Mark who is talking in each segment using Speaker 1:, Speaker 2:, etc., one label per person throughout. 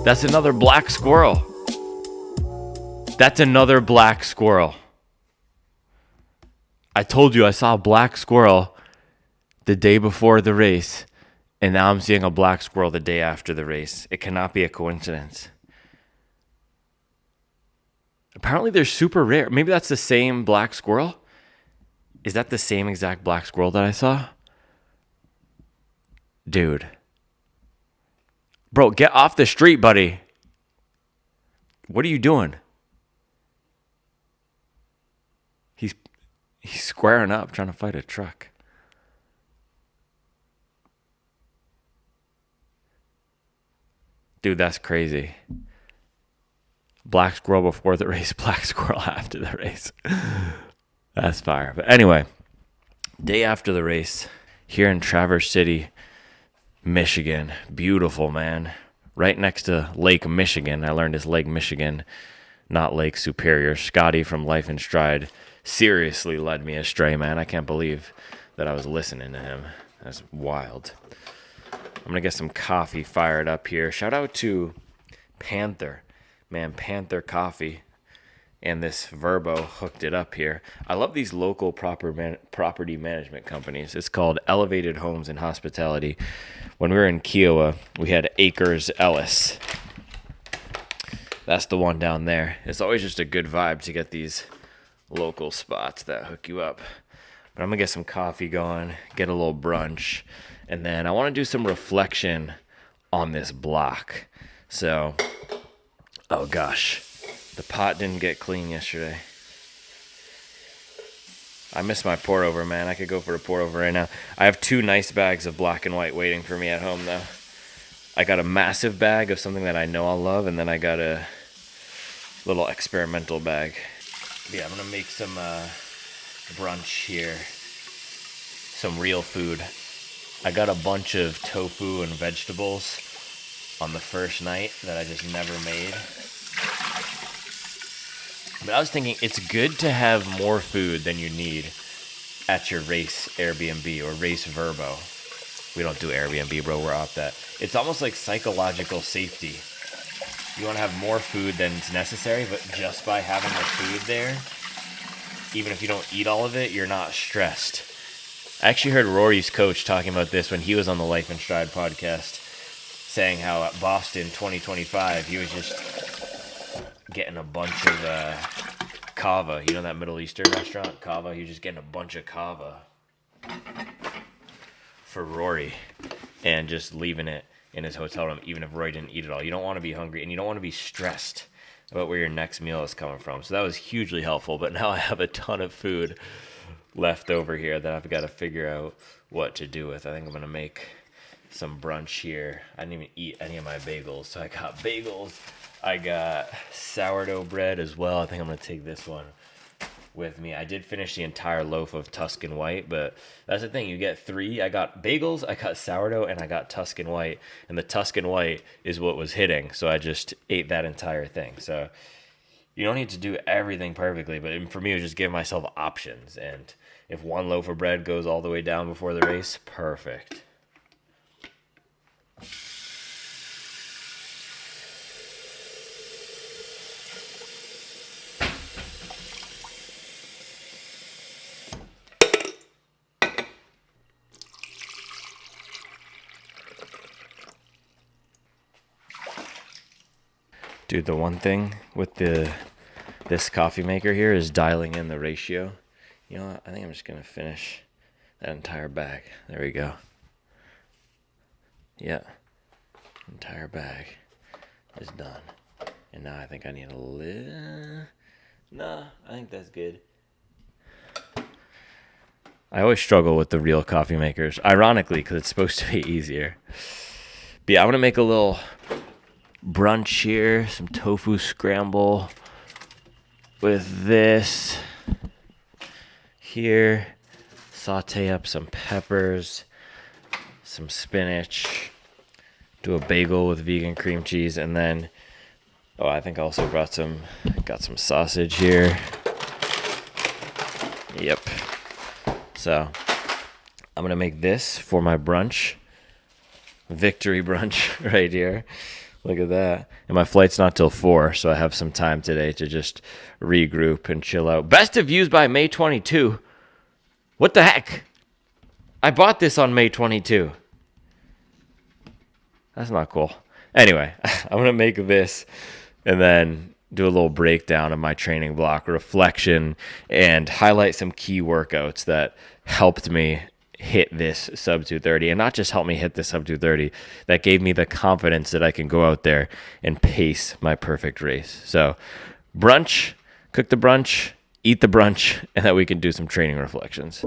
Speaker 1: That's another black squirrel. That's another black squirrel. I told you I saw a black squirrel the day before the race, and now I'm seeing a black squirrel the day after the race. It cannot be a coincidence. Apparently they're super rare. Maybe that's the same black squirrel. Is that the same exact black squirrel that I saw? Dude. Bro, get off the street, buddy. What are you doing? He's squaring up, trying to fight a truck. Dude, that's crazy. Black squirrel before the race, black squirrel after the race. That's fire. But anyway, day after the race, here in Traverse City, Michigan. Beautiful, man. Right next to Lake Michigan. I learned it's Lake Michigan, not Lake Superior. Scotty from Life in Stride seriously led me astray, man. I can't believe that I was listening to him. That's wild. I'm going to get some coffee fired up here. Shout out to Panther. Man, Panther Coffee and this Verbo hooked it up here. I love these local property management companies. It's called Elevated Homes and Hospitality. When we were in Kiowa, we had Acres Ellis. That's the one down there. It's always just a good vibe to get these local spots that hook you up. But I'm going to get some coffee going, get a little brunch, and then I want to do some reflection on this block. So, oh gosh, the pot didn't get clean yesterday. I miss my pour over, man. I could go for a pour over right now. I have 2 nice bags of black and white waiting for me at home, though. I got a massive bag of something that I know I'll love, and then I got a little experimental bag. Yeah, I'm going to make some brunch here. Some real food. I got a bunch of tofu and vegetables on the first night that I just never made. But I was thinking it's good to have more food than you need at your race Airbnb or race Verbo. We don't do Airbnb, bro. We're off that. It's almost like psychological safety. You want to have more food than is necessary, but just by having the food there, even if you don't eat all of it, you're not stressed. I actually heard Rory's coach talking about this when he was on the Life in Stride podcast, saying how at Boston 2025, he was just getting a bunch of kava. You know that Middle Eastern restaurant, kava? He was just getting a bunch of kava for Rory and just leaving it in his hotel room, even if Rory didn't eat it all. You don't want to be hungry, and you don't want to be stressed about where your next meal is coming from. So that was hugely helpful, but now I have a ton of food left over here that I've got to figure out what to do with. I think I'm going to make some brunch here. I didn't even eat any of my bagels, so I got bagels. I got sourdough bread as well. I think I'm going to take this one with me. I did finish the entire loaf of Tuscan White, but that's the thing. You get 3. I got bagels, I got sourdough, and I got Tuscan White. And the Tuscan White is what was hitting, so I just ate that entire thing. So you don't need to do everything perfectly, but for me, it was just give myself options. And if one loaf of bread goes all the way down before the race, perfect. Dude, the one thing with this coffee maker here is dialing in the ratio. You know what? I think I'm just going to finish that entire bag. There we go. Yeah. Entire bag is done. And now I think I need a little... Nah, I think that's good. I always struggle with the real coffee makers. Ironically, because it's supposed to be easier. But yeah, I'm going to make a little brunch here, some tofu scramble with this here, saute up some peppers, some spinach, do a bagel with vegan cream cheese, and then I think I also got some sausage here. Yep. So I'm gonna make this for my brunch, victory brunch right here. Look at that. And my flight's not till 4, so I have some time today to just regroup and chill out. Best of views by May 22. What the heck? I bought this on May 22. That's not cool. Anyway, I'm going to make this and then do a little breakdown of my training block, reflection, and highlight some key workouts that helped me hit this sub 230, and not just help me hit the sub 230, that gave me the confidence that I can go out there and pace my perfect race. So brunch, cook the brunch, eat the brunch, and that we can do some training reflections.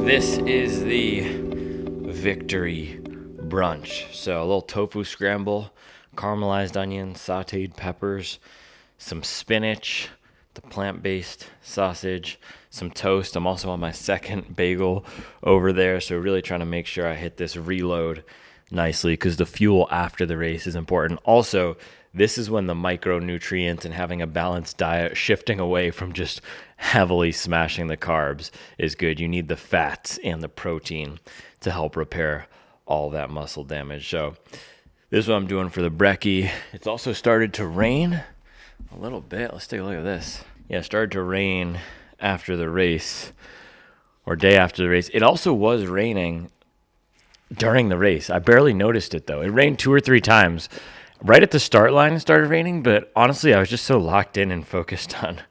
Speaker 1: This is the victory brunch. So a little tofu scramble, caramelized onions, sauteed peppers, some spinach, the plant-based sausage, some toast. I'm also on my second bagel over there, so really trying to make sure I hit this reload nicely because the fuel after the race is important. Also, this is when the micronutrients and having a balanced diet, shifting away from just heavily smashing the carbs is good. You need the fats and the protein to help repair all that muscle damage. So this is what I'm doing for the brekkie. It's also started to rain a little bit. Let's take a look at this. Yeah, it started to rain after the race or day after the race. It also was raining during the race. I barely noticed it though. It rained 2 or 3 times. Right at the start line it started raining, but honestly, I was just so locked in and focused on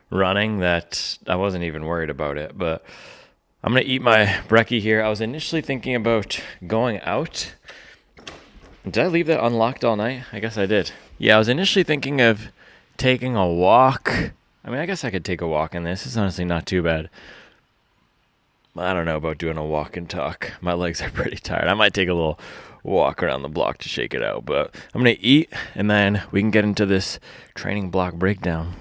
Speaker 1: running that I wasn't even worried about it. But I'm going to eat my brekkie here. I was initially thinking about going out. Did I leave that unlocked all night? I guess I did. Yeah, I was initially thinking of taking a walk. I mean, I guess I could take a walk in this. It's honestly not too bad. I don't know about doing a walk and talk. My legs are pretty tired. I might take a little walk around the block to shake it out, but I'm going to eat and then we can get into this training block breakdown.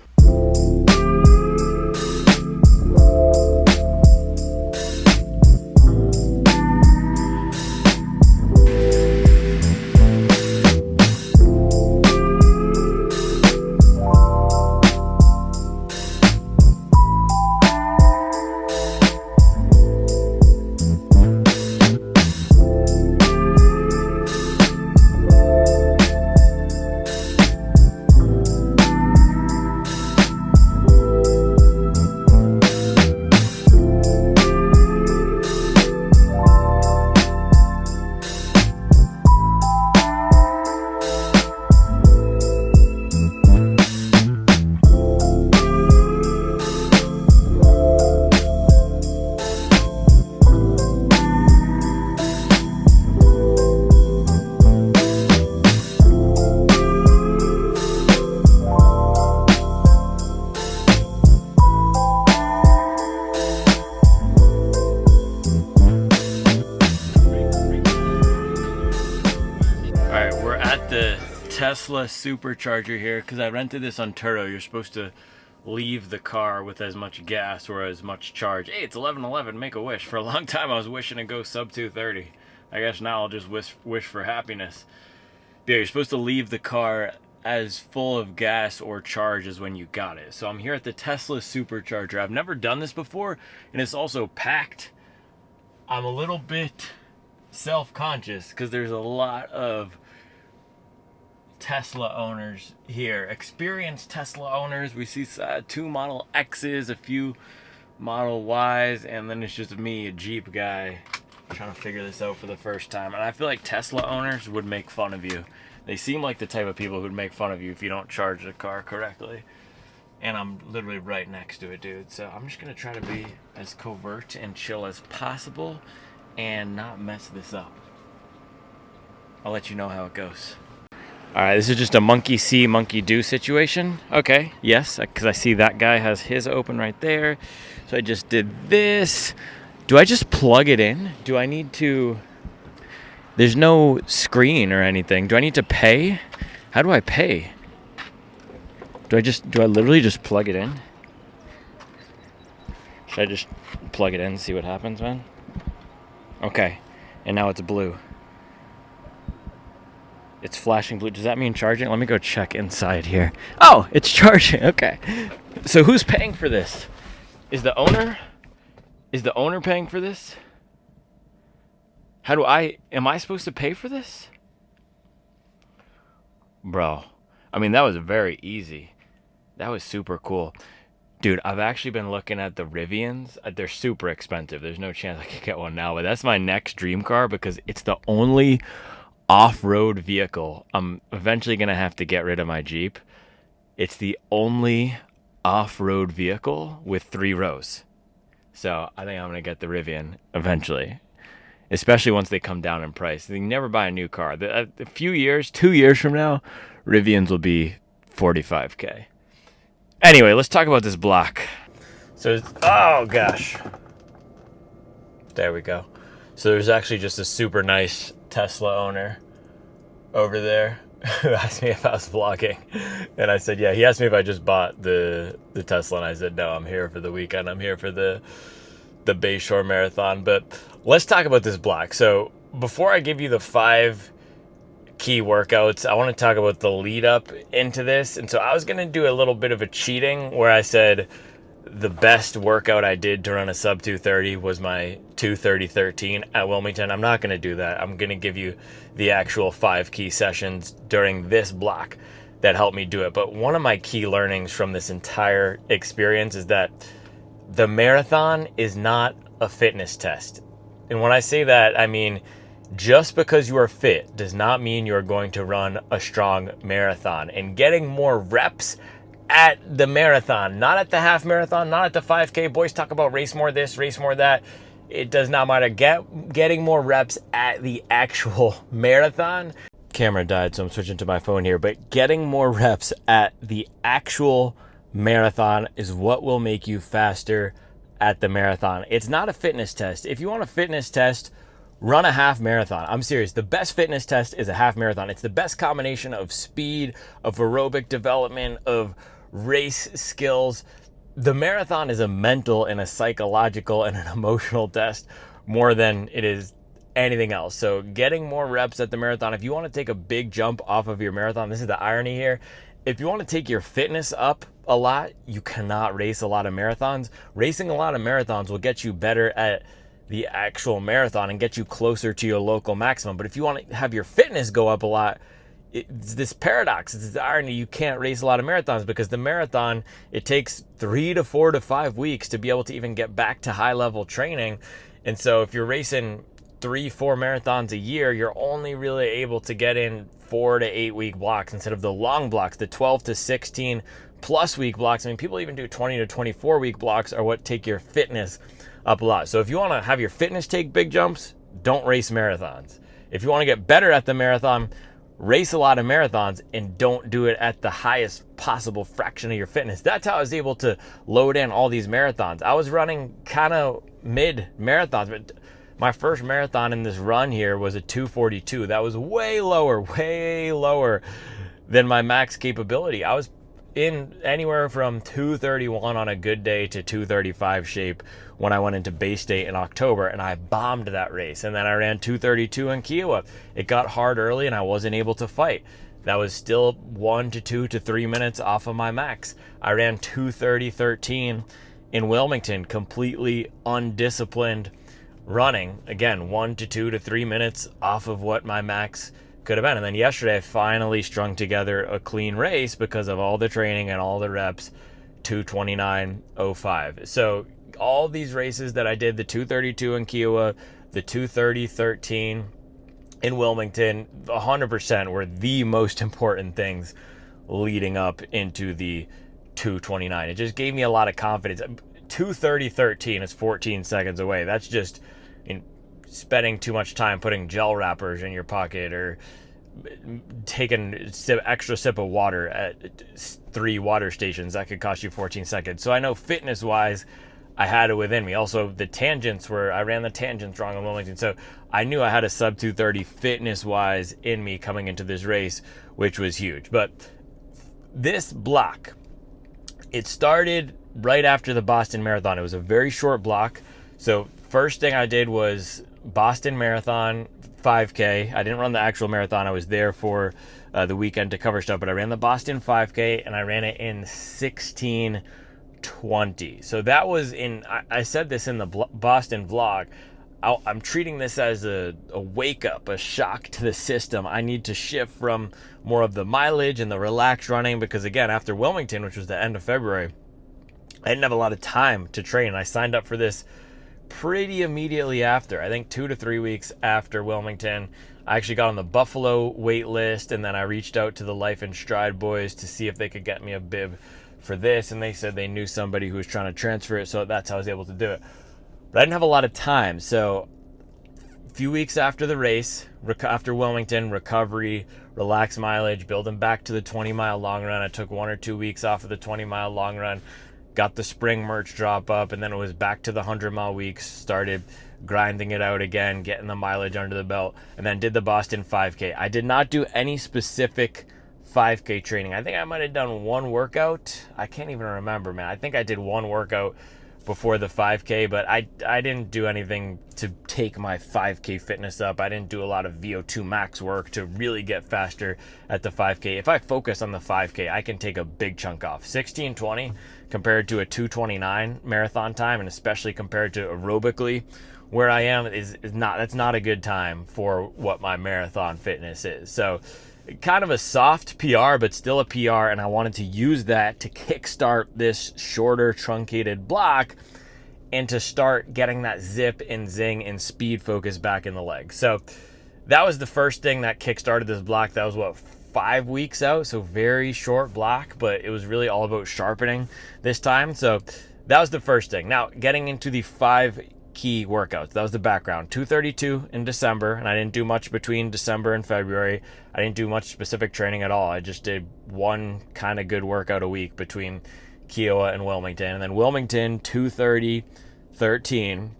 Speaker 1: Tesla supercharger here because I rented this on Turo. You're supposed to leave the car with as much gas or as much charge. Hey, it's 11:11. Make a wish. For a long time, I was wishing to go sub 230. I guess now I'll just wish for happiness. Yeah, you're supposed to leave the car as full of gas or charge as when you got it. So I'm here at the Tesla supercharger. I've never done this before, and it's also packed. I'm a little bit self-conscious because there's a lot of Tesla owners here, experienced Tesla owners. We see 2 Model X's, a few Model Y's, and then it's just me, a Jeep guy, trying to figure this out for the first time. And I feel like Tesla owners would make fun of you. They seem like the type of people who'd make fun of you if you don't charge the car correctly. And I'm literally right next to it, dude. So I'm just gonna try to be as covert and chill as possible and not mess this up. I'll let you know how it goes. All right, this is just a monkey see, monkey do situation. Okay, yes, because I see that guy has his open right there. So I just did this. Do I just plug it in? Do I need to... There's no screen or anything. Do I need to pay? How do I pay? Do I literally just plug it in? Should I just plug it in and see what happens, man? Okay, and now it's blue. It's flashing blue. Does that mean charging? Let me go check inside here. Oh, it's charging. Okay. So who's paying for this? Is the owner paying for this? Am I supposed to pay for this? Bro, I mean, that was very easy. That was super cool. Dude, I've actually been looking at the Rivians. They're super expensive. There's no chance I could get one now, but that's my next dream car because it's the only off-road vehicle. I'm eventually going to have to get rid of my Jeep. It's the only off-road vehicle with 3 rows. So I think I'm going to get the Rivian eventually, especially once they come down in price. You can never buy a new car. A few years, 2 years from now, Rivians will be $45K. Anyway, let's talk about this block. So, oh gosh. There we go. So there's actually just a super nice Tesla owner over there who asked me if I was vlogging, and I said yeah. He asked me if I just bought the Tesla, and I said no, I'm here for the weekend. I'm here for the Bayshore Marathon. But let's talk about this block. So before I give you the 5 key workouts, I want to talk about the lead up into this. And so I was going to do a little bit of a cheating where I said the best workout I did to run a sub 230 was my 2:30:13 at Wilmington. I'm not going to do that. I'm going to give you the actual 5 key sessions during this block that helped me do it. But one of my key learnings from this entire experience is that the marathon is not a fitness test. And when I say that, I mean just because you are fit does not mean you're going to run a strong marathon. And getting more reps at the marathon, not at the half marathon, not at the 5K. Boys talk about race more this, race more that. It does not matter. Getting more reps at the actual marathon. Camera died, so I'm switching to my phone here. But getting more reps at the actual marathon is what will make you faster at the marathon. It's not a fitness test. If you want a fitness test, run a half marathon. I'm serious. The best fitness test is a half marathon. It's the best combination of speed, of aerobic development, of race skills. The marathon is a mental and a psychological and an emotional test more than it is anything else. So getting more reps at the marathon, if you want to take a big jump off of your marathon, this is the irony here. If you want to take your fitness up a lot, you cannot race a lot of marathons. Racing a lot of marathons will get you better at the actual marathon and get you closer to your local maximum. But if you want to have your fitness go up a lot, it's this paradox. It's this irony. You can't race a lot of marathons because the marathon, it takes 3 to 4 to 5 weeks to be able to even get back to high level training. And so if you're racing 3-4 marathons a year, you're only really able to get in 4 to 8 week blocks instead of the long blocks, the 12 to 16 plus week blocks. I mean, people even do 20 to 24 week blocks are what take your fitness up a lot. So if you want to have your fitness take big jumps, don't race marathons. If you want to get better at the marathon, race a lot of marathons and don't do it at the highest possible fraction of your fitness. That's how I was able to load in all these marathons. I was running kind of mid marathons, but my first marathon in this run here was a 2:42. That was way lower than my max capability. I was in anywhere from 231 on a good day to 235 shape when I went into Bay State in October, and I bombed that race. And then I ran 232 in Kiowa. It got hard early and I wasn't able to fight. That was still 1 to 2 to 3 minutes off of my max. I ran 2:30:13 in Wilmington, completely undisciplined running. Again, 1 to 2 to 3 minutes off of what my max could have been. And then yesterday I finally strung together a clean race because of all the training and all the reps, 2:29:05. So all these races that I did, the 2:32 in Kiowa, the 2:30:13 in Wilmington, 100% were the most important things leading up into the 2:29. It just gave me a lot of confidence. 2:30:13 is 14 seconds away. That's just spending too much time putting gel wrappers in your pocket or taking an extra sip of water at 3 water stations. That could cost you 14 seconds. So I know fitness wise, I had it within me. Also, the tangents I ran the tangents wrong in Wilmington. So I knew I had a sub 2:30 fitness wise in me coming into this race, which was huge. But this block, it started right after the Boston Marathon. It was a very short block. So first thing I did was Boston Marathon 5K. I didn't run the actual marathon. I was there for the weekend to cover stuff, but I ran the Boston 5K and I ran it in 16:20. So that was I said this in the Boston vlog. I'm treating this as a wake up, a shock to the system. I need to shift from more of the mileage and the relaxed running because, again, after Wilmington, which was the end of February, I didn't have a lot of time to train. I signed up for this pretty immediately after. I think 2 to 3 weeks after Wilmington. I actually got on the Buffalo wait list, and then I reached out to the Life in Stride boys to see if they could get me a bib for this, and they said they knew somebody who was trying to transfer it, so that's how I was able to do it. But I didn't have a lot of time, so a few weeks after the race, after Wilmington, recovery, relaxed mileage, building back to the 20-mile long run. I took 1 or 2 weeks off of the 20-mile long run, got the spring merch drop up, and then it was back to the 100-mile weeks, started grinding it out again, getting the mileage under the belt, and then did the Boston 5K. I did not do any specific 5K training. I think I might have done one workout. I can't even remember, man. I think I did one workout before the 5K, but I didn't do anything to take my 5K fitness up. I didn't do a lot of VO2 max work to really get faster at the 5K. If I focus on the 5K, I can take a big chunk off. 16:20 compared to a 2:29 marathon time, and especially compared to aerobically where I am, that's not a good time for what my marathon fitness is. So kind of a soft PR, but still a PR, and I wanted to use that to kickstart this shorter, truncated block and to start getting that zip and zing and speed focus back in the leg. So that was the first thing that kickstarted this block. That was 5 weeks out, so very short block, but it was really all about sharpening this time. So that was the first thing. Now, getting into the 5 key workouts. That was the background. 2:32 in December, and I didn't do much between December and February. I didn't do much specific training at all. I just did one kind of good workout a week between Kiowa and Wilmington. And then Wilmington 2:30:13,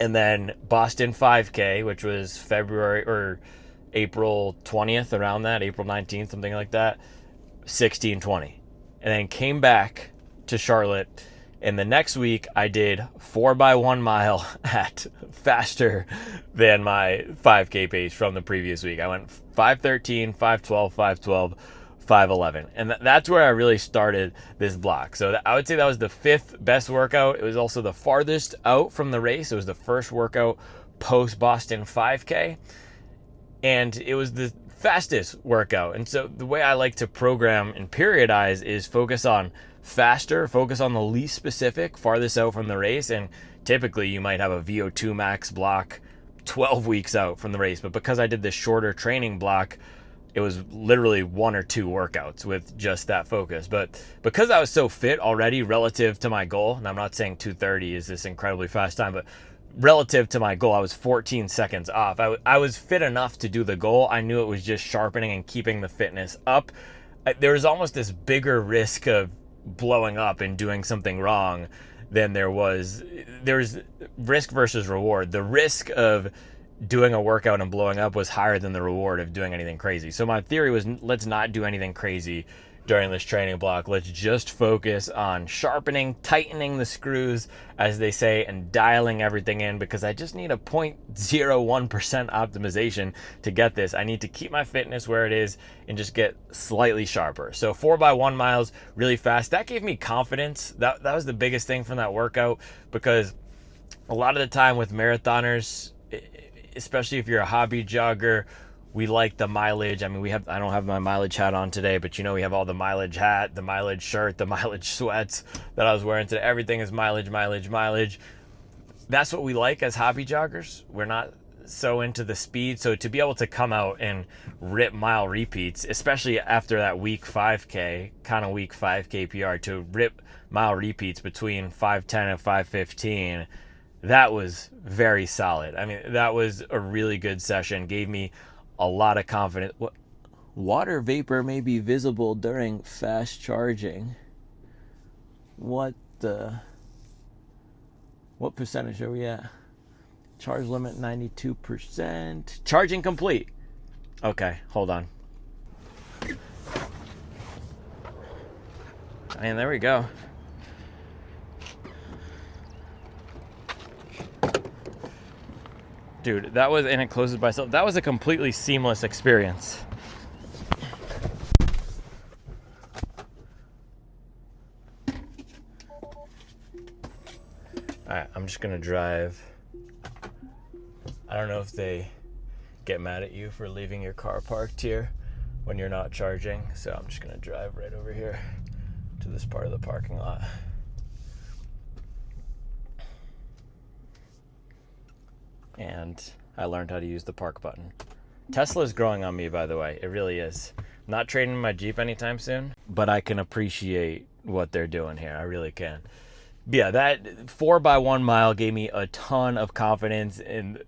Speaker 1: and then Boston 5K, which was February or April 20th, around that, April 19th, something like that, 16:20. And then came back to Charlotte. And the next week, I did 4x1 mile at faster than my 5K pace from the previous week. I went 5:13, 5:12, 5:12, 5:11. And that's where I really started this block. So I would say that was the 5th best workout. It was also the farthest out from the race. It was the first workout post Boston 5K. And it was the fastest workout. And so the way I like to program and periodize is focus on faster, focus on the least specific, farthest out from the race, and typically you might have a VO2 max block 12 weeks out from the race, but because I did this shorter training block, it was literally 1 or 2 workouts with just that focus. But because I was so fit already relative to my goal, and I'm not saying 2:30 is this incredibly fast time, but relative to my goal, I was 14 seconds off. I was fit enough to do the goal. I knew it was just sharpening and keeping the fitness up. There was almost this bigger risk of blowing up and doing something wrong than there's risk versus reward. The risk of doing a workout and blowing up was higher than the reward of doing anything crazy. So my theory was, let's not do anything crazy during this training block. Let's just focus on sharpening, tightening the screws, as they say, and dialing everything in, because I just need a 0.01% optimization to get this. I need to keep my fitness where it is and just get slightly sharper. So 4x1 miles really fast. That gave me confidence. That was the biggest thing from that workout, because a lot of the time with marathoners, especially if you're a hobby jogger, we like the mileage. I mean, I don't have my mileage hat on today, but we have all the mileage hat, the mileage shirt, the mileage sweats that I was wearing today. Everything is mileage, mileage, mileage. That's what we like as hobby joggers. We're not so into the speed. So to be able to come out and rip mile repeats, especially after that week 5K, kind of week 5K PR, to rip mile repeats between 5:10 and 5:15, that was very solid. I mean, that was a really good session. Gave me a lot of confidence. Water vapor may be visible during fast charging. What percentage are we at? Charge limit 92%. Charging complete. Okay, hold on. And there we go. Dude, that was, and it closes by itself. That was a completely seamless experience. Alright, I'm just gonna drive. I don't know if they get mad at you for leaving your car parked here when you're not charging, so I'm just gonna drive right over here to this part of the parking lot. And I learned how to use the park button. Tesla's growing on me, by the way. It really is. Not trading my Jeep anytime soon, but I can appreciate what they're doing here. I really can. But yeah, that 4x1 mile gave me a ton of confidence, and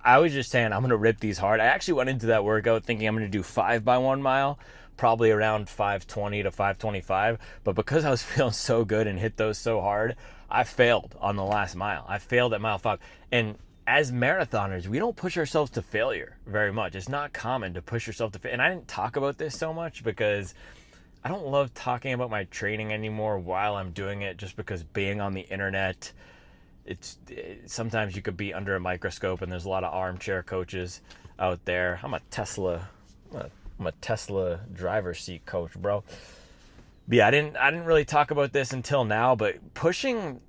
Speaker 1: I was just saying I'm going to rip these hard. I actually went into that workout thinking I'm going to do 5x1 mile, probably around 5:20 to 5:25, but because I was feeling so good and hit those so hard, I failed on the last mile. I failed at mile 5. And as marathoners, we don't push ourselves to failure very much. It's not common to push yourself to failure. And I didn't talk about this so much because I don't love talking about my training anymore while I'm doing it, just because being on the internet, sometimes you could be under a microscope, and there's a lot of armchair coaches out there. I'm a Tesla driver's seat coach, bro. But yeah, I didn't really talk about this until now, but pushing,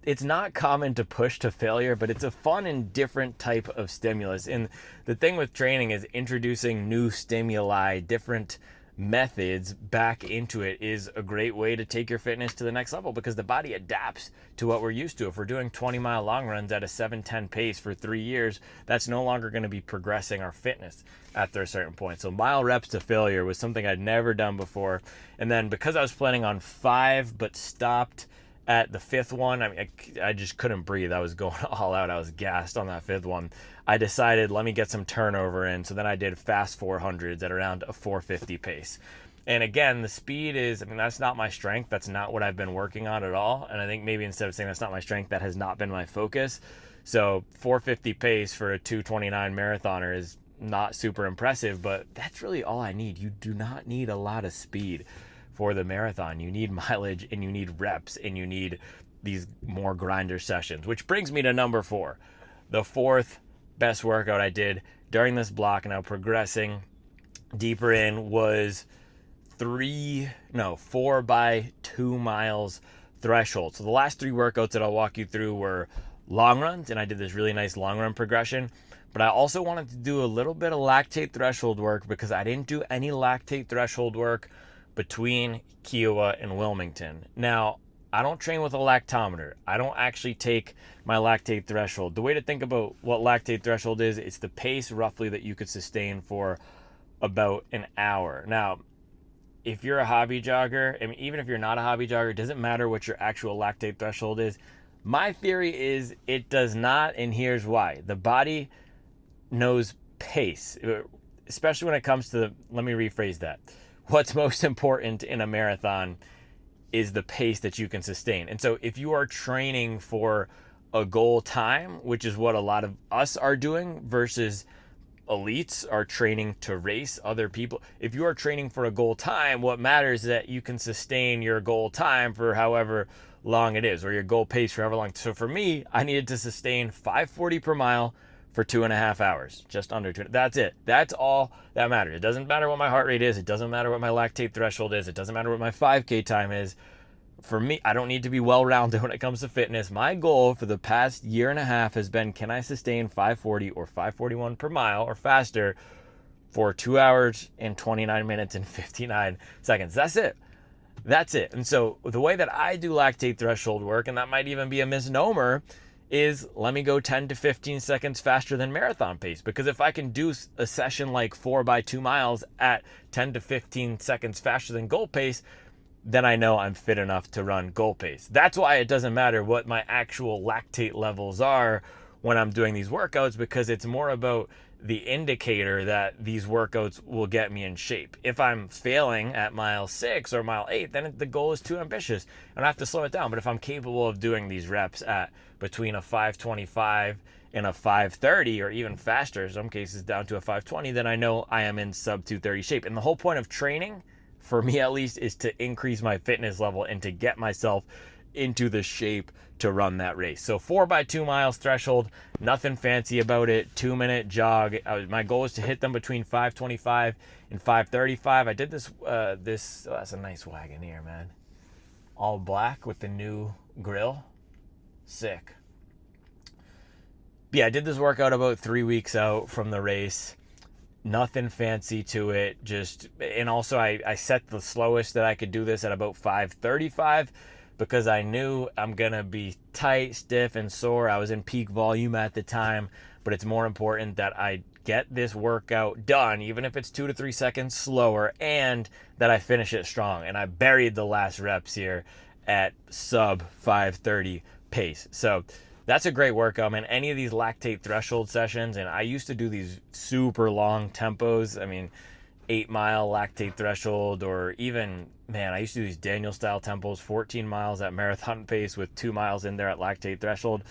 Speaker 1: it's not common to push to failure, but it's a fun and different type of stimulus. And the thing with training is introducing new stimuli, different methods back into it is a great way to take your fitness to the next level, because the body adapts to what we're used to. If we're doing 20-mile long runs at a 7:10 pace for 3 years, that's no longer going to be progressing our fitness after a certain point. So mile reps to failure was something I'd never done before. And then because I was planning on 5 but stopped at the 5th one, I mean, I just couldn't breathe. I was going all out. I was gassed on that 5th one. I decided, let me get some turnover in. So then I did fast 400s at around a 450 pace. And again, the speed is, I mean, that's not my strength. That's not what I've been working on at all. And I think maybe instead of saying that's not my strength, that has not been my focus. So 450 pace for a 2:29 marathoner is not super impressive, but that's really all I need. You do not need a lot of speed for the marathon. You need mileage, and you need reps, and you need these more grinder sessions, which brings me to number 4. The 4th best workout I did during this block, now progressing deeper in, was 4x2 miles threshold. So the last 3 workouts that I'll walk you through were long runs, and I did this really nice long run progression. But I also wanted to do a little bit of lactate threshold work, because I didn't do any lactate threshold work between Kiowa and Wilmington. Now, I don't train with a lactometer. I don't actually take my lactate threshold. The way to think about what lactate threshold is, it's the pace roughly that you could sustain for about an hour. Now, if you're a hobby jogger, I mean, even if you're not a hobby jogger, it doesn't matter what your actual lactate threshold is. My theory is it does not, and here's why. The body knows pace, especially when it comes to let me rephrase that. What's most important in a marathon is the pace that you can sustain. And so if you are training for a goal time, which is what a lot of us are doing, versus elites are training to race other people. If you are training for a goal time, what matters is that you can sustain your goal time for however long it is, or your goal pace for however long. So for me, I needed to sustain 540 per mile for 2.5 hours, just under 2. That's it. That's all that matters. It doesn't matter what my heart rate is. It doesn't matter what my lactate threshold is. It doesn't matter what my 5K time is. For me, I don't need to be well-rounded when it comes to fitness. My goal for the past year and a half has been, can I sustain 540 or 541 per mile or faster for 2 hours and 29 minutes and 59 seconds? That's it. That's it. And so the way that I do lactate threshold work, and that might even be a misnomer, is let me go 10 to 15 seconds faster than marathon pace. Because if I can do a session like 4 by 2 miles at 10 to 15 seconds faster than goal pace, then I know I'm fit enough to run goal pace. That's why it doesn't matter what my actual lactate levels are when I'm doing these workouts, because it's more about the indicator that these workouts will get me in shape. If I'm failing at mile 6 or mile 8, then the goal is too ambitious and I have to slow it down. But if I'm capable of doing these reps at between a 525 and a 530, or even faster, in some cases down to a 520, then I know I am in sub 230 shape. And the whole point of training, for me at least, is to increase my fitness level and to get myself into the shape to run that race. So 4 by 2 miles threshold, nothing fancy about it. 2-minute jog. My goal is to hit them between 525 and 535. I did this, oh, that's a nice wagon here, man. All black with the new grill. Sick. But yeah, I did this workout about 3 weeks out from the race. Nothing fancy to it, and also I set the slowest that I could do this at about 5:35, because I knew I'm gonna be tight, stiff, and sore. I was in peak volume at the time, but it's more important that I get this workout done, even if it's 2 to 3 seconds slower, and that I finish it strong. And I buried the last reps here at sub 530 pace. So that's a great workout, man. Any of these lactate threshold sessions, and I used to do these super long tempos. I mean, 8-mile lactate threshold, or even, man, I used to do these Daniel style tempos, 14 miles at marathon pace with 2 miles in there at lactate threshold.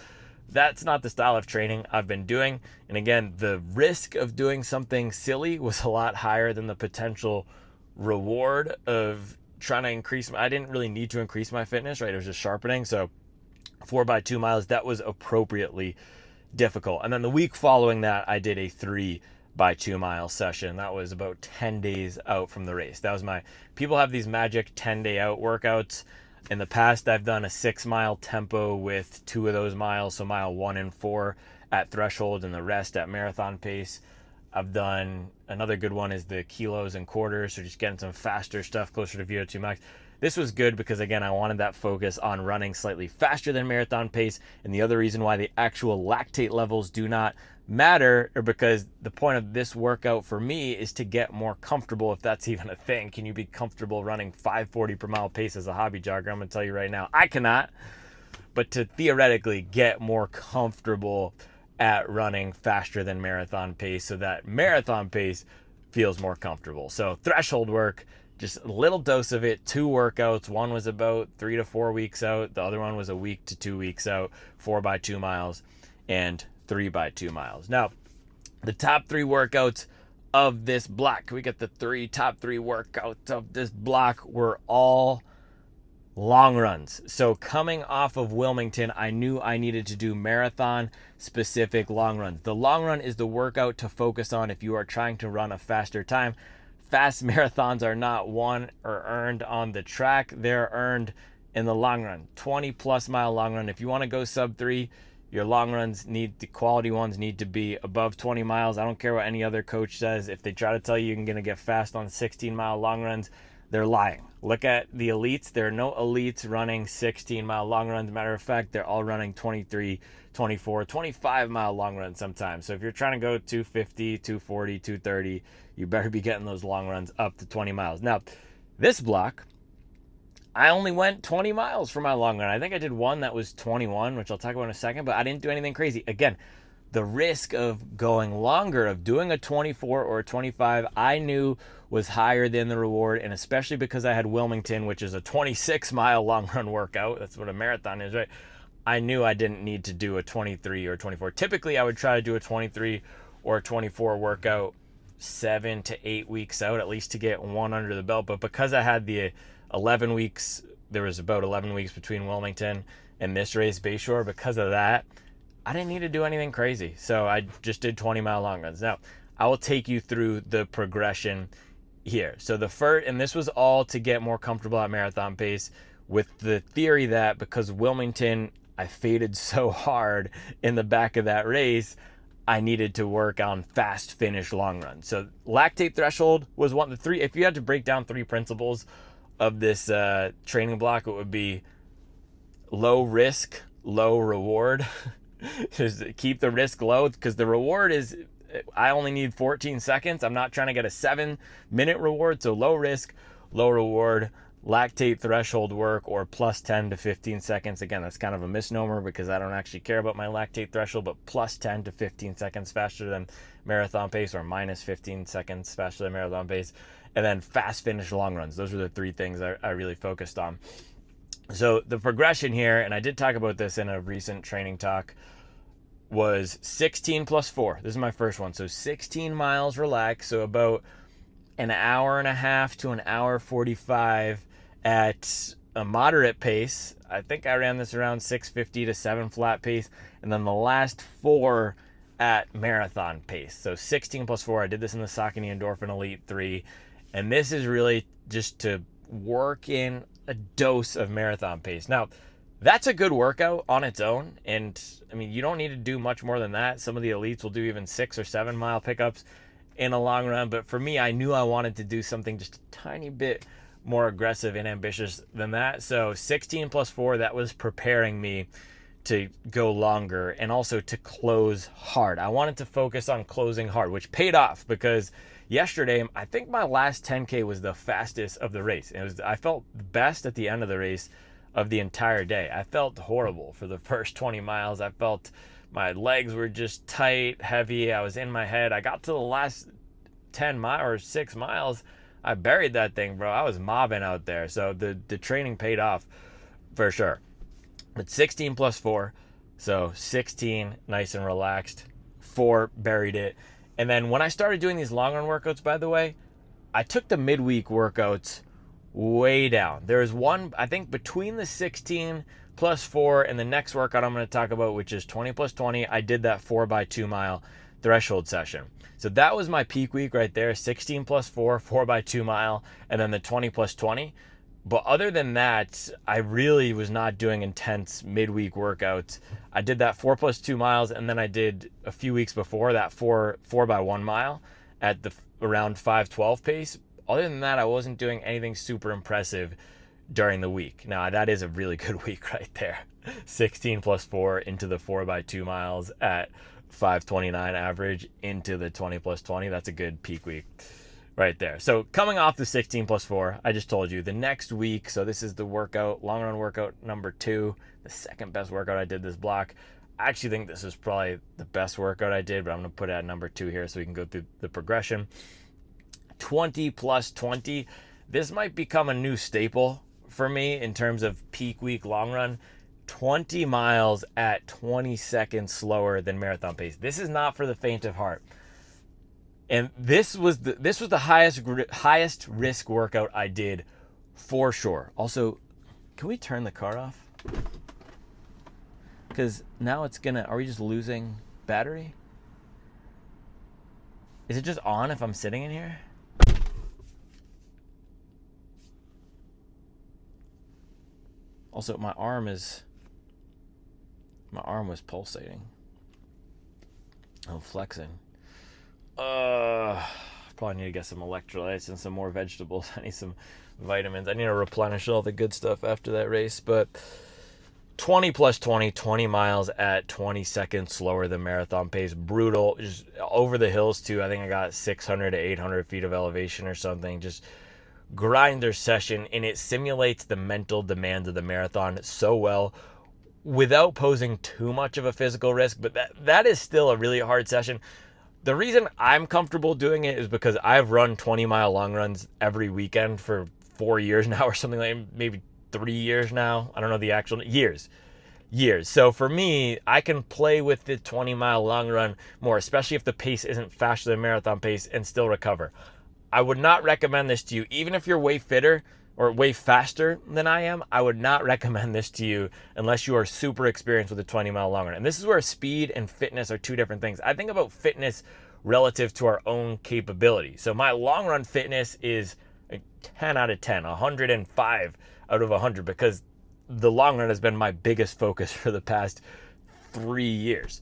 Speaker 1: That's not the style of training I've been doing. And again, the risk of doing something silly was a lot higher than the potential reward of trying to increase. I didn't really need to increase my fitness, right? It was just sharpening. So 4 by 2 miles, that was appropriately difficult. And then the week following that, I did a 3 by 2 mile session. That was about 10 days out from the race. That was people have these magic 10-day out workouts. In the past, I've done a 6-mile tempo with 2 of those miles, so mile 1 and 4 at threshold and the rest at marathon pace. I've done, another good one is the kilos and quarters, so just getting some faster stuff closer to VO2 max. This was good because, again, I wanted that focus on running slightly faster than marathon pace. And the other reason why the actual lactate levels do not matter, or because the point of this workout for me is to get more comfortable, if that's even a thing. Can you be comfortable running 540 per mile pace as a hobby jogger? I'm going to tell you right now, I cannot. But to theoretically get more comfortable at running faster than marathon pace, so that marathon pace feels more comfortable. So threshold work, just a little dose of it, 2 workouts. One was about 3 to 4 weeks out. The other one was a week to 2 weeks out, 4 by 2 miles and 3 by 2 miles. Now, the top 3 workouts of this block, we get the top 3 workouts of this block were all long runs. So coming off of Wilmington, I knew I needed to do marathon specific long runs. The long run is the workout to focus on if you are trying to run a faster time. Fast marathons are not won or earned on the track. They're earned in the long run. 20 plus mile long run. If you want to go sub 3, your long runs the quality ones need to be above 20 miles. I don't care what any other coach says. If they try to tell you you're going to get fast on 16-mile long runs, they're lying. Look at the elites. There are no elites running 16-mile long runs. Matter of fact, they're all running 23, 24, 25-mile long runs sometimes. So if you're trying to go 250, 240, 230, you better be getting those long runs up to 20 miles. Now, this block, I only went 20 miles for my long run. I think I did one that was 21, which I'll talk about in a second, but I didn't do anything crazy. Again, the risk of going longer, of doing a 24 or a 25, I knew was higher than the reward, and especially because I had Wilmington, which is a 26-mile long run workout. That's what a marathon is, right? I knew I didn't need to do a 23 or 24. Typically, I would try to do a 23 or a 24 workout 7 to 8 weeks out, at least to get one under the belt. But because I had the 11 weeks, there was about 11 weeks between Wilmington and this race, Bayshore, because of that, I didn't need to do anything crazy. So I just did 20-mile long runs. Now, I will take you through the progression here. So the first, and this was all to get more comfortable at marathon pace, with the theory that because Wilmington, I faded so hard in the back of that race, I needed to work on fast finish long runs. So lactate threshold was one of the three. If you had to break down three principles of this training block, it would be low risk, low reward. Just keep the risk low, because the reward is, I only need 14 seconds. I'm not trying to get a 7-minute reward. So low risk, low reward, lactate threshold work, or plus 10 to 15 seconds. Again, that's kind of a misnomer because I don't actually care about my lactate threshold, but plus 10 to 15 seconds faster than marathon pace, or minus 15 seconds faster than marathon pace. And then fast finish long runs. Those are the three things I really focused on. So the progression here, and I did talk about this in a recent training talk, was 16 plus 4. This is my first one. So 16 miles relaxed. So about an hour and a half to an hour 45 at a moderate pace. I think I ran this around 6:50 to 7 flat pace. And then the last 4 at marathon pace. So 16 plus 4. I did this in the Saucony Endorphin Elite 3. And this is really just to work in a dose of marathon pace. Now, that's a good workout on its own. And I mean, you don't need to do much more than that. Some of the elites will do even 6 or 7 mile pickups in a long run. But for me, I knew I wanted to do something just a tiny bit more aggressive and ambitious than that. So 16 plus 4, that was preparing me to go longer and also to close hard. I wanted to focus on closing hard, which paid off, because yesterday, I think my last 10K was the fastest of the race. I felt best at the end of the race of the entire day. I felt horrible for the first 20 miles. I felt my legs were just tight, heavy. I was in my head. I got to the last 10 miles or 6 miles. I buried that thing, bro. I was mobbing out there. So the training paid off for sure. But 16 plus 4. So 16, nice and relaxed. 4, buried it. And then when I started doing these long run workouts, by the way, I took the midweek workouts way down. There's one, I think, between the 16 plus 4 and the next workout I'm going to talk about, which is 20 plus 20, I did that 4x2 mile threshold session. So that was my peak week right there, 16 plus 4, 4x2 mile, and then the 20 plus 20. But other than that, I really was not doing intense midweek workouts. I did that 4 plus 2 miles, and then I did a few weeks before that 4x1 mile at the around 5:12 pace. Other than that, I wasn't doing anything super impressive during the week. Now, that is a really good week right there. 16 plus 4 into the 4x2 miles at 5:29 average into the 20 plus 20. That's a good peak week right there. So coming off the 16 plus 4, I just told you the next week. So this is the workout, long run workout number 2, the second best workout I did this block. I actually think this is probably the best workout I did, but I'm going to put it at number 2 here so we can go through the progression. 20 plus 20. This might become a new staple for me in terms of peak week long run. 20 miles at 20 seconds slower than marathon pace. This is not for the faint of heart. And this was the highest risk workout I did for sure. Also, can we turn the car off? Because now it's are we just losing battery? Is it just on if I'm sitting in here? Also, my arm was pulsating. I'm flexing. Probably need to get some electrolytes and some more vegetables. I need some vitamins. I need to replenish all the good stuff after that race. But 20 plus 20, 20 miles at 20 seconds slower than marathon pace. Brutal. Just over the hills too. I think I got 600 to 800 feet of elevation or something. Just grinder session, and it simulates the mental demands of the marathon so well without posing too much of a physical risk. But that is still a really hard session. The reason I'm comfortable doing it is because I've run 20-mile long runs every weekend for 4 years now or something, like maybe 3 years now. I don't know the actual years. years. So for me, I can play with the 20-mile long run more, especially if the pace isn't faster than marathon pace, and still recover. I would not recommend this to you, even if you're way fitter or way faster than I am. I would not recommend this to you unless you are super experienced with a 20-mile long run. And this is where speed and fitness are two different things. I think about fitness relative to our own capability. So my long run fitness is a 10 out of 10, 105 out of 100, because the long run has been my biggest focus for the past 3 years.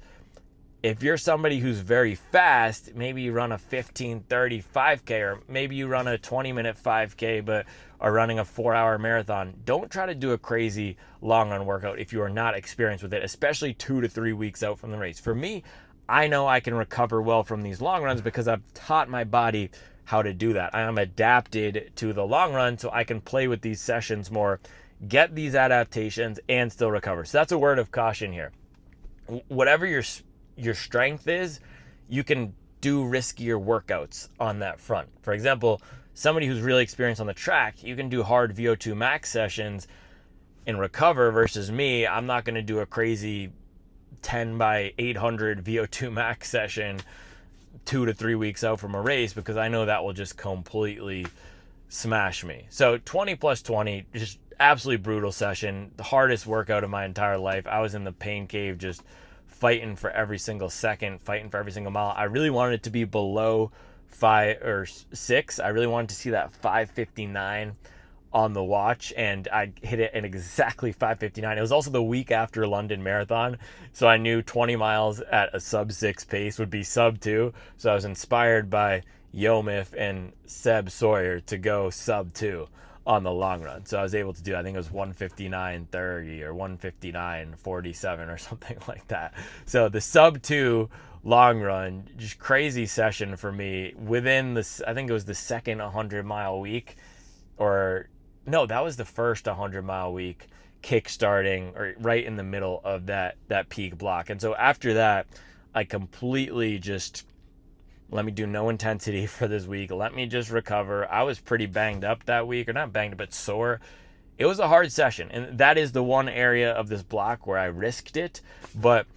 Speaker 1: If you're somebody who's very fast, maybe you run a 15:30 5K, or maybe you run a 20-minute 5K but are running a 4-hour marathon. Don't try to do a crazy long run workout if you are not experienced with it, especially 2 to 3 weeks out from the race. For me, I know I can recover well from these long runs because I've taught my body how to do that. I am adapted to the long run, so I can play with these sessions more, get these adaptations, and still recover. So that's a word of caution here. Whatever your strength is, you can do riskier workouts on that front. For example, somebody who's really experienced on the track, you can do hard VO2 max sessions and recover, versus me, I'm not going to do a crazy 10 by 800 VO2 max session 2 to 3 weeks out from a race, because I know that will just completely smash me. So 20 plus 20, just absolutely brutal session, the hardest workout of my entire life. I was in the pain cave, just fighting for every single second, fighting for every single mile. I really wanted it to be below 5 or 6. I really wanted to see that 5:59 on the watch, and I hit it at exactly 5:59. It was also the week after London Marathon, so I knew 20 miles at a sub 6 pace would be sub 2. So I was inspired by Yomif and Seb Sawyer to go sub 2 on the long run. So I was able to do, I think it was 1:59:30 or 1:59:47 or something like that. So the sub 2 long run, just crazy session for me within this, I think it was the second 100-mile week, or no, that was the first 100-mile week, kick-starting or right in the middle of that peak block. And so after that, I completely just, let me do no intensity for this week. Let me just recover. I was pretty banged up that week, or not banged, but sore. It was a hard session. And that is the one area of this block where I risked it. But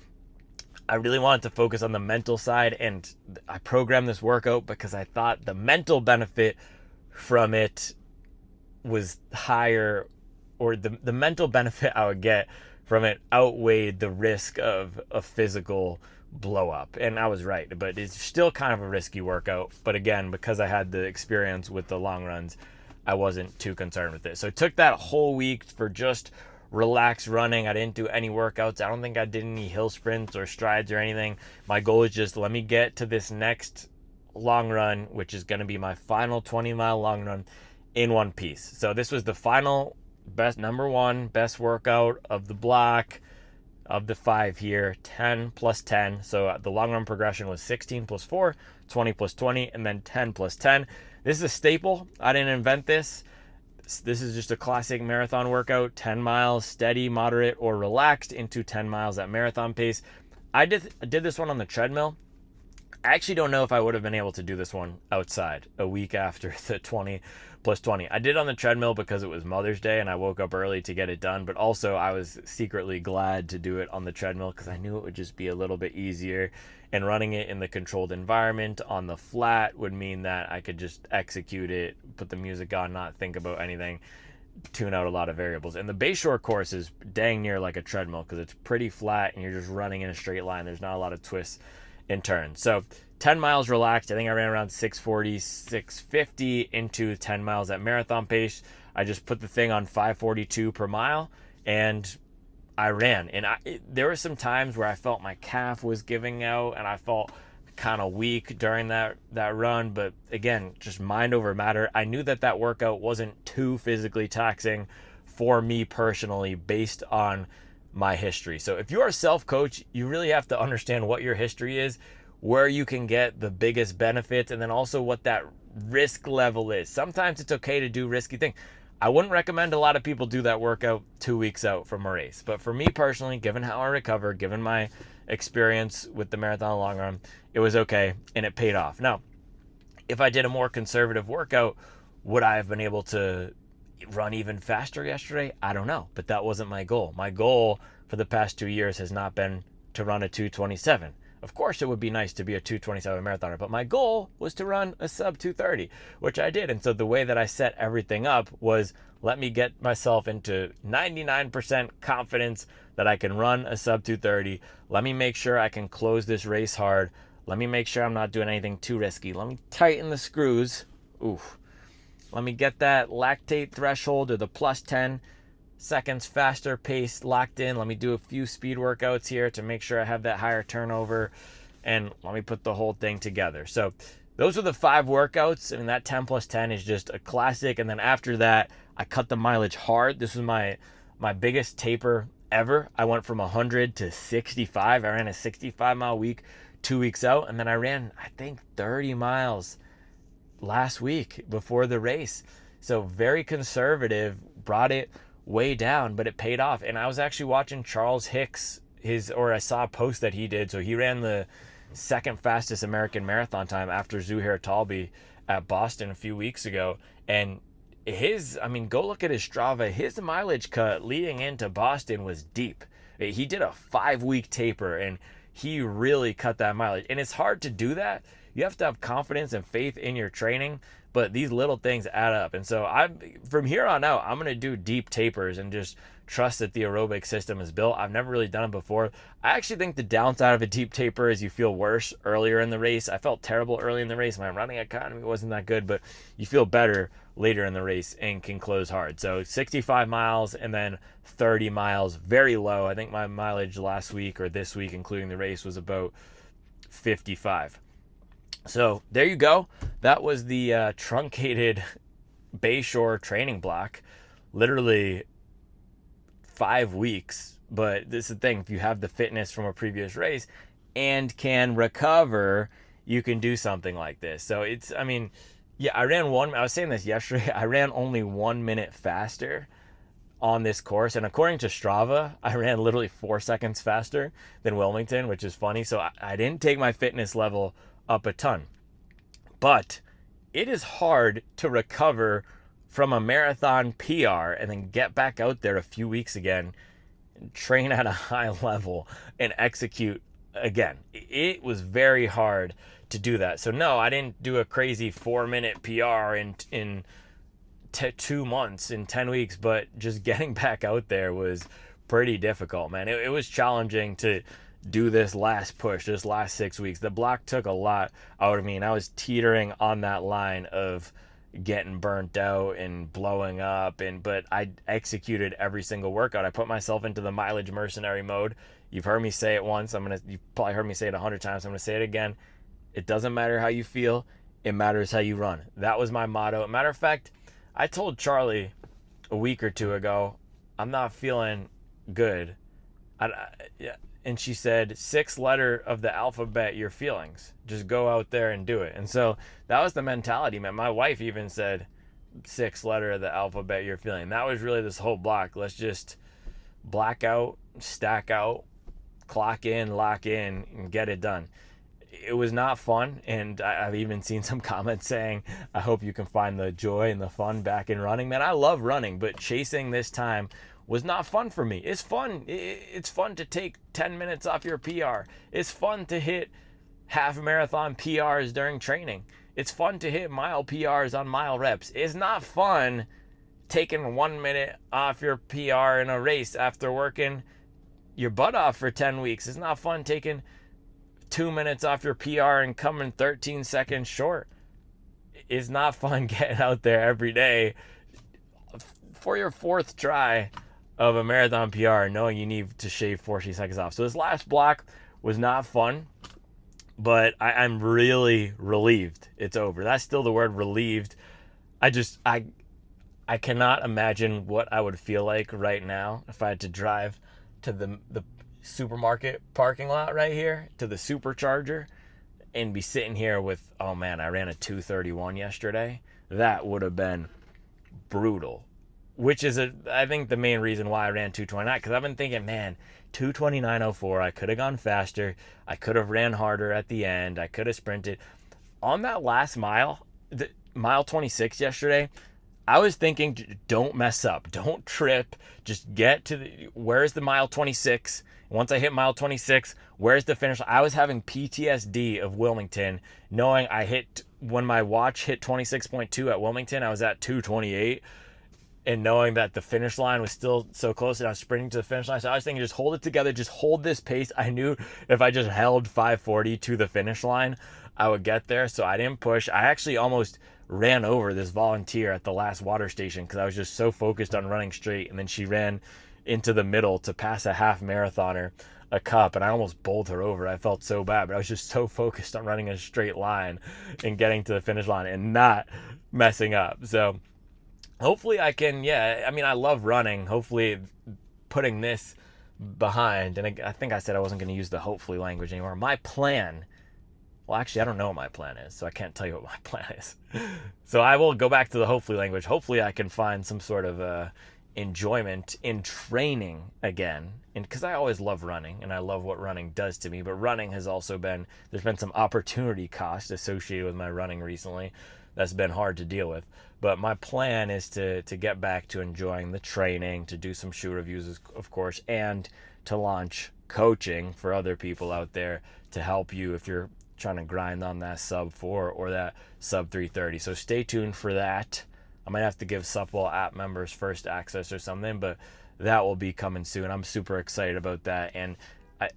Speaker 1: I really wanted to focus on the mental side. And I programmed this workout because I thought the mental benefit from it was higher, or the mental benefit I would get from it outweighed the risk of a physical blow up. And I was right, but it's still kind of a risky workout. But again, because I had the experience with the long runs, I wasn't too concerned with it. So it took that whole week for just relaxed running. I didn't do any workouts. I don't think I did any hill sprints or strides or anything. My goal is just, let me get to this next long run, which is going to be my final 20-mile long run, in one piece. So this was the final number one best workout of the block, of the 5 here, 10 plus 10. So the long run progression was 16 plus 4, 20 plus 20, and then 10 plus 10. This is a staple. I didn't invent this. This is just a classic marathon workout, 10 miles, steady, moderate, or relaxed into 10 miles at marathon pace. I did this one on the treadmill. I actually don't know if I would have been able to do this one outside a week after the 20 plus 20. I did on the treadmill because it was Mother's Day and I woke up early to get it done, but also I was secretly glad to do it on the treadmill because I knew it would just be a little bit easier, and running it in the controlled environment on the flat would mean that I could just execute it, put the music on, not think about anything, tune out a lot of variables. And the Bayshore course is dang near like a treadmill because it's pretty flat and you're just running in a straight line. There's not a lot of twists and turns. So 10 miles relaxed. I think I ran around 640, 650 into 10 miles at marathon pace. I just put the thing on 542 per mile and I ran. And there were some times where I felt my calf was giving out and I felt kind of weak during that run. But again, just mind over matter. I knew that workout wasn't too physically taxing for me personally based on my history. So if you're a self-coach, you really have to understand what your history is, where you can get the biggest benefits, and then also what that risk level is. Sometimes it's okay to do risky things. I wouldn't recommend a lot of people do that workout 2 weeks out from a race. But for me personally, given how I recovered, given my experience with the marathon long run, it was okay and it paid off. Now, if I did a more conservative workout, would I have been able to run even faster yesterday? I don't know, but that wasn't my goal. My goal for the past 2 years has not been to run a 2:27. Of course, it would be nice to be a 2:27 marathoner, but my goal was to run a sub 2:30, which I did. And so the way that I set everything up was, let me get myself into 99% confidence that I can run a sub 2:30. Let me make sure I can close this race hard. Let me make sure I'm not doing anything too risky. Let me tighten the screws. Oof. Let me get that lactate threshold or the plus 10 seconds faster pace locked in. Let me do a few speed workouts here to make sure I have that higher turnover, and let me put the whole thing together. So those are the 5 workouts. I mean, that 10 plus 10 is just a classic. And then after that, I cut the mileage hard. This was my biggest taper ever. I went from 100 to 65. I ran a 65-mile week 2 weeks out, and then I ran, I think, 30 miles last week before the race. So very conservative, brought it way down, but it paid off. And I was actually watching Charles Hicks, I saw a post that he did. So he ran the second fastest American marathon time after Zuhair Talbi at Boston a few weeks ago. And go look at his Strava. His mileage cut leading into Boston was deep. He did a 5-week taper, and he really cut that mileage. And it's hard to do that. You have to have confidence and faith in your training, but these little things add up. And so from here on out, I'm going to do deep tapers and just trust that the aerobic system is built. I've never really done it before. I actually think the downside of a deep taper is you feel worse earlier in the race. I felt terrible early in the race. My running economy wasn't that good, but you feel better later in the race and can close hard. So 65 miles and then 30 miles, very low. I think my mileage last week or this week, including the race, was about 55. So there you go. That was the truncated Bayshore training block. Literally 5 weeks. But this is the thing. If you have the fitness from a previous race and can recover, you can do something like this. So I was saying this yesterday. I ran only 1 minute faster on this course. And according to Strava, I ran literally 4 seconds faster than Wilmington, which is funny. So I didn't take my fitness level up a ton. But it is hard to recover from a marathon PR and then get back out there a few weeks again, train at a high level, and execute again. It was very hard to do that. So no, I didn't do a crazy 4-minute PR in 2 months, in 10 weeks, but just getting back out there was pretty difficult, man. It was challenging to do this last push, this last 6 weeks. The block took a lot out of me, and I was teetering on that line of getting burnt out and blowing up, but I executed every single workout. I put myself into the mileage mercenary mode. You've heard me say it once. You've probably heard me say it 100 times. I'm going to say it again. It doesn't matter how you feel. It matters how you run. That was my motto. Matter of fact, I told Charlie a week or two ago, I'm not feeling good. And she said, 6th letter of the alphabet, your feelings. Just go out there and do it. And so that was the mentality, man. My wife even said, 6th letter of the alphabet, your feeling. That was really this whole block. Let's just black out, stack out, clock in, lock in, and get it done. It was not fun. And I've even seen some comments saying, I hope you can find the joy and the fun back in running. Man, I love running, but chasing this time was not fun for me. It's fun. It's fun to take 10 minutes off your PR. It's fun to hit half marathon PRs during training. It's fun to hit mile PRs on mile reps. It's not fun taking 1 minute off your PR in a race after working your butt off for 10 weeks. It's not fun taking 2 minutes off your PR and coming 13 seconds short. It's not fun getting out there every day for your 4th try of a marathon PR, knowing you need to shave 40 seconds off. So this last block was not fun, but I'm really relieved it's over. That's still the word, relieved. I cannot imagine what I would feel like right now if I had to drive to the supermarket parking lot right here, to the supercharger, and be sitting here with, oh man, I ran a 2:31 yesterday. That would have been brutal. Which is, I think, the main reason why I ran 2:29, because I've been thinking, man, 2:29.04, I could have gone faster. I could have ran harder at the end. I could have sprinted. On that last mile, mile 26 yesterday, I was thinking, don't mess up, don't trip, just get to where's the mile 26? Once I hit mile 26, where's the finish? I was having PTSD of Wilmington, knowing when my watch hit 26.2 at Wilmington, I was at 2:28, and knowing that the finish line was still so close and I was sprinting to the finish line. So I was thinking, just hold it together, just hold this pace. I knew if I just held 5:40 to the finish line, I would get there. So I didn't push. I actually almost ran over this volunteer at the last water station because I was just so focused on running straight. And then she ran into the middle to pass a half marathoner a cup, and I almost bowled her over. I felt so bad, but I was just so focused on running a straight line and getting to the finish line and not messing up. So hopefully I can, I mean, I love running. Hopefully putting this behind, and I think I said I wasn't going to use the hopefully language anymore. My plan, well, actually, I don't know what my plan is, so I can't tell you what my plan is. So I will go back to the hopefully language. Hopefully I can find some sort of enjoyment in training again. And because I always love running, and I love what running does to me, but running has also there's been some opportunity cost associated with my running recently that's been hard to deal with. But my plan is to get back to enjoying the training, to do some shoe reviews, of course, and to launch coaching for other people out there to help you if you're trying to grind on that sub 4 or that sub 3:30. So stay tuned for that. I might have to give Supwell app members first access or something, but that will be coming soon. I'm super excited about that, and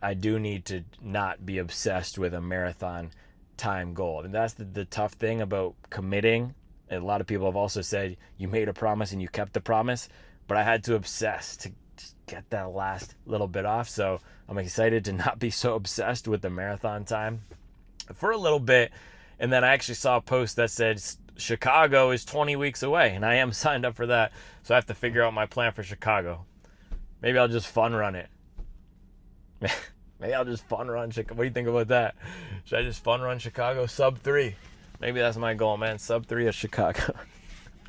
Speaker 1: I do need to not be obsessed with a marathon time goal. And that's the tough thing about committing. And a lot of people have also said you made a promise and you kept the promise, but I had to obsess to just get that last little bit off. So I'm excited to not be so obsessed with the marathon time for a little bit. And then I actually saw a post that said Chicago is 20 weeks away, and I am signed up for that. So I have to figure out my plan for Chicago. Maybe I'll just fun run it. Maybe I'll just fun run Chicago. What do you think about that? Should I just fun run Chicago sub 3? Maybe that's my goal, man. Sub 3 at Chicago.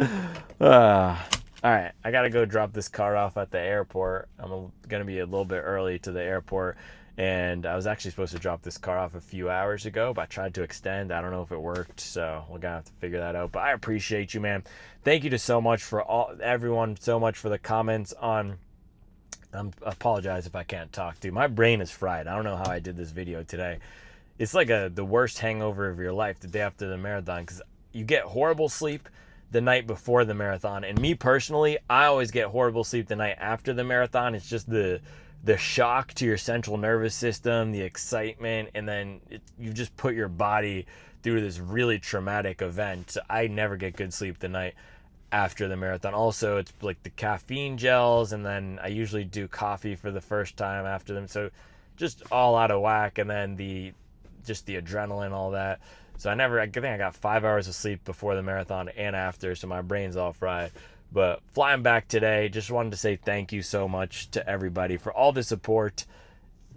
Speaker 1: All right, I got to go drop this car off at the airport. I'm going to be a little bit early to the airport, and I was actually supposed to drop this car off a few hours ago, but I tried to extend. I don't know if it worked, so we're going to have to figure that out. But I appreciate you, man. Thank you so much for everyone so much for the comments on... I apologize if I can't talk, dude. My brain is fried. I don't know how I did this video today. It's like the worst hangover of your life the day after the marathon, because you get horrible sleep the night before the marathon. And me personally, I always get horrible sleep the night after the marathon. It's just the shock to your central nervous system, the excitement, and then you just put your body through this really traumatic event. I never get good sleep the night after the marathon. Also, it's like the caffeine gels, and then I usually do coffee for the first time after them. So just all out of whack, and then the adrenaline, all that. So I think I got 5 hours of sleep before the marathon and after, so my brain's all fried. But flying back today, just wanted to say thank you so much to everybody for all the support,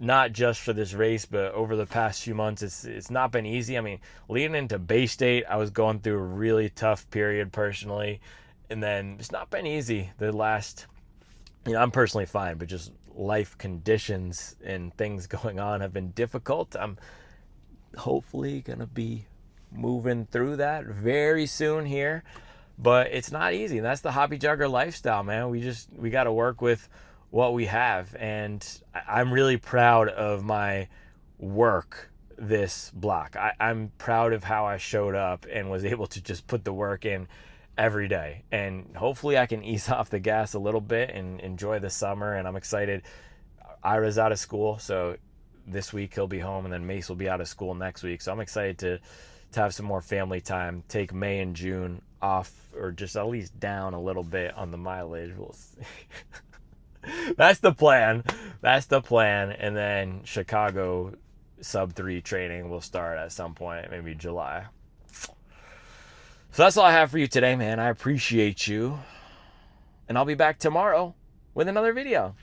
Speaker 1: not just for this race, but over the past few months. It's not been easy. I mean, leading into Bay State, I was going through a really tough period personally, and then it's not been easy the last, I'm personally fine, but just life conditions and things going on have been difficult. I'm hopefully going to be moving through that very soon here, but it's not easy. And that's the hobby jogger lifestyle, man. We got to work with what we have, and I'm really proud of my work this block. I'm proud of how I showed up and was able to just put the work in every day, and hopefully I can ease off the gas a little bit and enjoy the summer. And I'm excited. Ira's out of school, so this week he'll be home, and then Mace will be out of school next week. So I'm excited to have some more family time, take May and June off, or just at least down a little bit on the mileage. We'll see. That's the plan. And then Chicago sub 3 training will start at some point, maybe July. So that's all I have for you today, man. I appreciate you. And I'll be back tomorrow with another video.